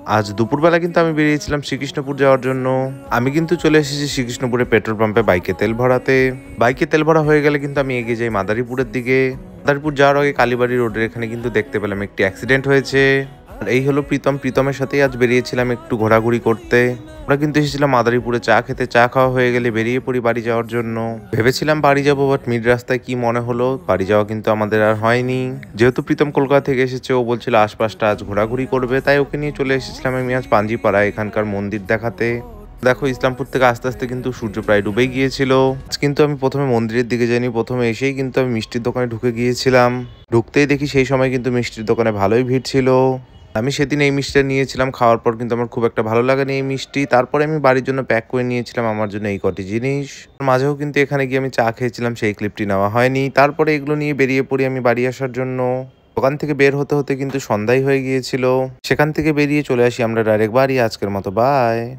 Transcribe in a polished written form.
আজ দুপুরবেলা কিন্তু আমি বেরিয়েছিলাম শ্রীকৃষ্ণপুর যাওয়ার জন্য। আমি কিন্তু চলে এসেছি শ্রীকৃষ্ণপুরে পেট্রোল পাম্পে বাইকে তেল ভরাতে। বাইকে তেল ভরা হয়ে গেলে কিন্তু আমি এগিয়ে যাই মাদারীপুরের দিকে। মাদারীপুর যাওয়ার আগে কালীবাড়ি রোডের এখানে কিন্তু দেখতে পেলাম একটি অ্যাক্সিডেন্ট হয়েছে। আর এই হলো প্রীতম। প্রীতমের সাথেই আজ বেরিয়েছিলাম একটু ঘোরাঘুরি করতে। আমরা কিন্তু এসেছিলাম মাদারীপুরে চা খেতে। চা খাওয়া হয়ে গেলে বেরিয়ে পড়ি বাড়ি যাওয়ার জন্য। ভেবেছিলাম বাড়ি যাবো, বাট মিড রাস্তায় কি মনে হলো বাড়ি যাওয়া কিন্তু আমাদের আর হয়নি। যেহেতু প্রীতম কলকাতা থেকে এসেছে, ও বলছিল আশপাশটা আজ ঘোরাঘুরি করবে, তাই ওকে নিয়ে চলে এসেছিলাম আমি আজ পাঞ্জিপাড়া এখানকার মন্দির দেখাতে। দেখো, ইসলামপুর থেকে আস্তে আস্তে কিন্তু সূর্য প্রায় ডুবেই গিয়েছিল। আজ কিন্তু আমি প্রথমে মন্দিরের দিকে যাইনি, প্রথমে এসেই কিন্তু আমি মিষ্টির দোকানে ঢুকে গিয়েছিলাম। ঢুকতেই দেখি সেই সময় কিন্তু মিষ্টির দোকানে ভালোই ভিড় ছিল। আমি সেদিন এই মিষ্টিটা নিয়েছিলাম, খাওয়ার পর কিন্তু আমার খুব একটা ভালো লাগেনি এই মিষ্টি। তারপরে আমি বাড়ির জন্য প্যাক করে নিয়েছিলাম আমার জন্য এই কটি জিনিস। মাঝেও কিন্তু এখানে গিয়ে আমি চা খেয়েছিলাম, সেই ক্লিপটি নেওয়া হয়নি। তারপরে এগুলো নিয়ে বেরিয়ে পড়ি আমি বাড়ি আসার জন্য। দোকান থেকে বের হতে হতে কিন্তু সন্ধ্যাই হয়ে গিয়েছিল। সেখান থেকে বেরিয়ে চলে আসি আমরা ডাইরেক্ট বাড়ি। আজকের মতো বাই।